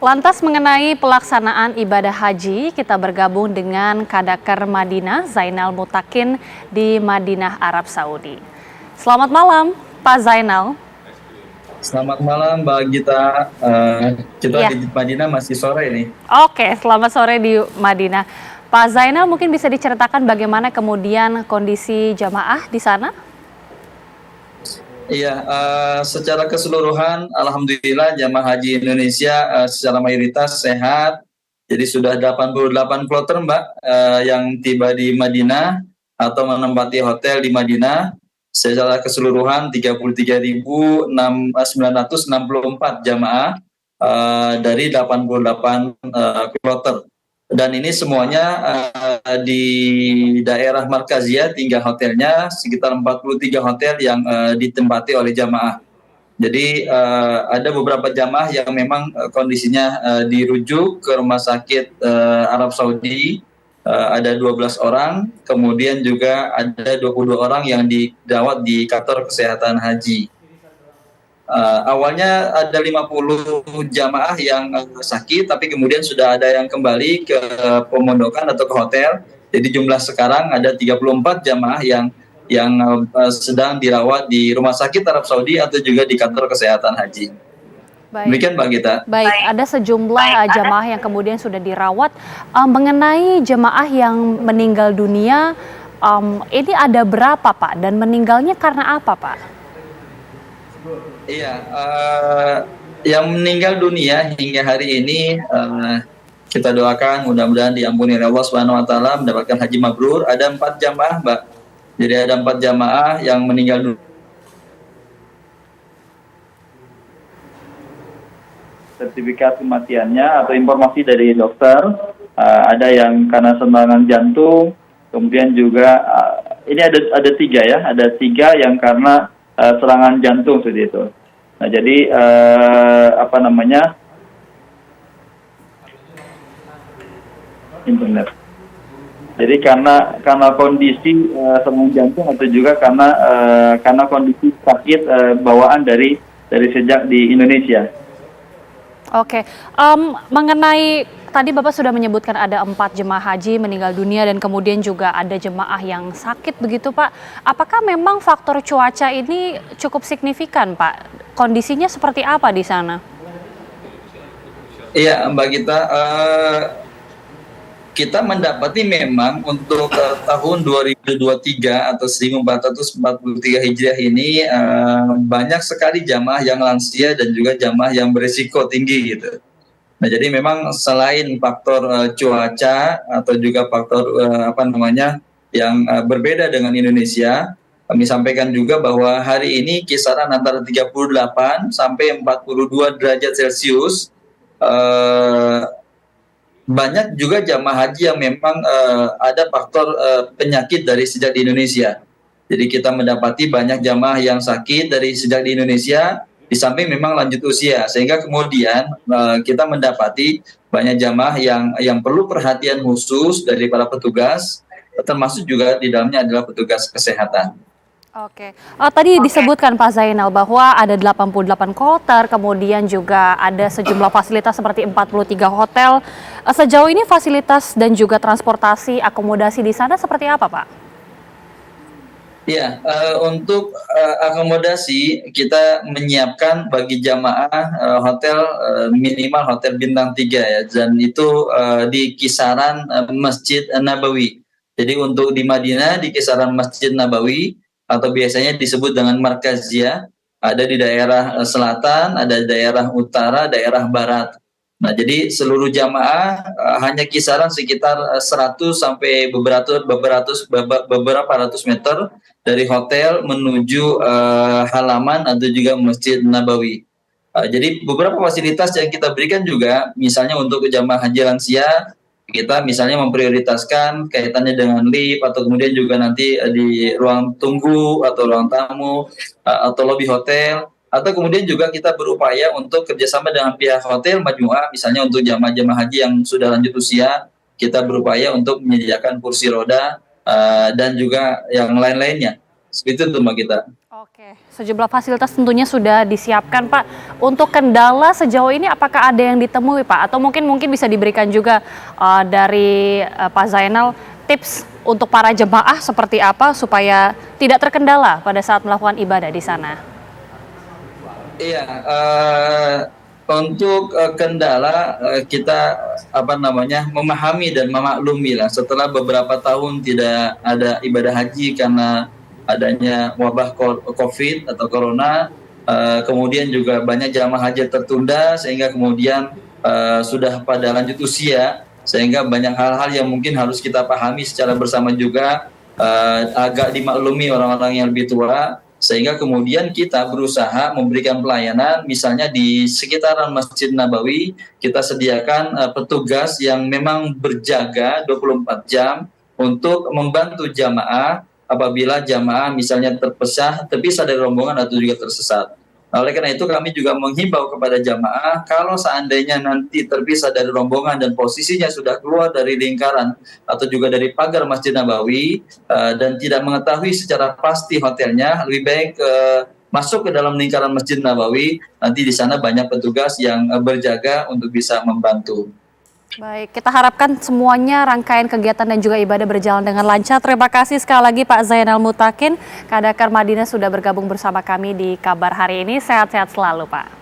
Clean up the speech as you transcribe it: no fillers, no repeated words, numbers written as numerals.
Lantas mengenai pelaksanaan ibadah haji, kita bergabung dengan Kadaker Madinah Zainal Mutakin di Madinah, Arab Saudi. Selamat malam, Pak Zainal. Selamat malam Mbak Gita. Kita Ya, di Madinah masih sore nih. oke, selamat sore di Madinah. Pak Zainal, mungkin bisa diceritakan bagaimana kemudian kondisi jamaah di sana? Iya, secara keseluruhan Alhamdulillah jamaah haji Indonesia secara mayoritas sehat. Jadi sudah 88 kloter Mbak yang tiba di Madinah atau menempati hotel di Madinah. Secara keseluruhan 33.964 jamaah dari 88 kloter. Dan ini semuanya di daerah Markaziyah, tinggal hotelnya sekitar 43 hotel yang ditempati oleh jamaah. Jadi ada beberapa jamaah yang memang kondisinya dirujuk ke rumah sakit Arab Saudi, ada 12 orang, kemudian juga ada 22 orang yang dirawat di kantor kesehatan haji. Awalnya ada 50 jamaah yang sakit, tapi kemudian sudah ada yang kembali ke pemondokan atau ke hotel. Jadi jumlah sekarang ada 34 jamaah yang sedang dirawat di rumah sakit Arab Saudi atau juga di kantor kesehatan haji. Baik, Demikian Mbak Gita. baik. Ada sejumlah jamaah yang kemudian sudah dirawat. Mengenai jemaah yang meninggal dunia, ini ada berapa, Pak? Dan meninggalnya karena apa, Pak? Iya, yang meninggal dunia hingga hari ini kita doakan mudah-mudahan diampuni oleh Allah Subhanahu Wa Taala, mendapatkan haji mabrur. Ada 4 jamaah, Mbak. Jadi ada 4 jamaah yang meninggal dunia. Sertifikat kematiannya atau informasi dari dokter, ada yang karena serangan jantung, kemudian juga ini ada 3 ya, ada 3 yang karena serangan jantung seperti itu. Nah jadi internet. Jadi karena kondisi serangan jantung atau juga karena kondisi sakit bawaan dari sejak di Indonesia. Oke, mengenai tadi Bapak sudah menyebutkan ada 4 jemaah haji meninggal dunia dan kemudian juga ada jemaah yang sakit begitu Pak. Apakah memang faktor cuaca ini cukup signifikan Pak? Kondisinya seperti apa di sana? Iya Mbak Gita, kita mendapati memang untuk tahun 2023 atau 1443 Hijriah ini banyak sekali jamaah yang lansia dan juga jamaah yang berisiko tinggi gitu. Nah, jadi memang selain faktor cuaca atau juga faktor yang berbeda dengan Indonesia, kami sampaikan juga bahwa hari ini kisaran antara 38 sampai 42 derajat Celcius. Banyak juga jamaah haji yang memang ada faktor penyakit dari sejak di Indonesia. Jadi kita mendapati banyak jamaah yang sakit dari sejak di Indonesia, di samping memang lanjut usia, sehingga kemudian kita mendapati banyak jamaah yang perlu perhatian khusus dari para petugas, termasuk juga di dalamnya adalah petugas kesehatan. Oke, tadi disebutkan Pak Zainal bahwa ada 88 kloter, kemudian juga ada sejumlah fasilitas seperti 43 hotel. Sejauh ini fasilitas dan juga transportasi, akomodasi di sana seperti apa Pak? Ya, untuk akomodasi kita menyiapkan bagi jamaah hotel minimal hotel bintang 3 ya, dan itu di kisaran Masjid Nabawi. Jadi untuk di Madinah di kisaran Masjid Nabawi atau biasanya disebut dengan Markaziyah, ada di daerah selatan, ada di daerah utara, daerah barat. Nah, jadi seluruh jamaah hanya kisaran sekitar 100 sampai beberapa ratus meter dari hotel menuju halaman atau juga Masjid Nabawi. Jadi beberapa fasilitas yang kita berikan juga, misalnya untuk jamaah haji lansia, kita misalnya memprioritaskan kaitannya dengan lift atau kemudian juga nanti di ruang tunggu atau ruang tamu atau lobi hotel, atau kemudian juga kita berupaya untuk kerjasama dengan pihak hotel Majmuah, misalnya untuk jamaah-jamaah haji yang sudah lanjut usia, kita berupaya untuk menyediakan kursi roda dan juga yang lain-lainnya. Seperti itu Mbak kita. Oke, sejumlah fasilitas tentunya sudah disiapkan Pak. Untuk kendala sejauh ini apakah ada yang ditemui Pak? Atau mungkin bisa diberikan juga dari Pak Zainal tips untuk para jemaah seperti apa supaya tidak terkendala pada saat melakukan ibadah di sana? Iya, untuk kendala kita memahami dan memaklumi lah setelah beberapa tahun tidak ada ibadah haji karena adanya wabah COVID atau Corona, kemudian juga banyak jamaah haji tertunda sehingga kemudian sudah pada lanjut usia, sehingga banyak hal-hal yang mungkin harus kita pahami secara bersama juga, agak dimaklumi orang-orang yang lebih tua, sehingga kemudian kita berusaha memberikan pelayanan. Misalnya di sekitaran Masjid Nabawi kita sediakan petugas yang memang berjaga 24 jam untuk membantu jamaah apabila jamaah misalnya terpisah dari rombongan atau juga tersesat. Nah, oleh karena itu kami juga menghimbau kepada jamaah, kalau seandainya nanti terpisah dari rombongan dan posisinya sudah keluar dari lingkaran atau juga dari pagar Masjid Nabawi dan tidak mengetahui secara pasti hotelnya, lebih baik masuk ke dalam lingkaran Masjid Nabawi. Nanti di sana banyak petugas yang berjaga untuk bisa membantu. Baik, kita harapkan semuanya rangkaian kegiatan dan juga ibadah berjalan dengan lancar. Terima kasih sekali lagi Pak Zainal Mutakin, Kadakar Madinah sudah bergabung bersama kami di Kabar hari ini. Sehat-sehat selalu Pak.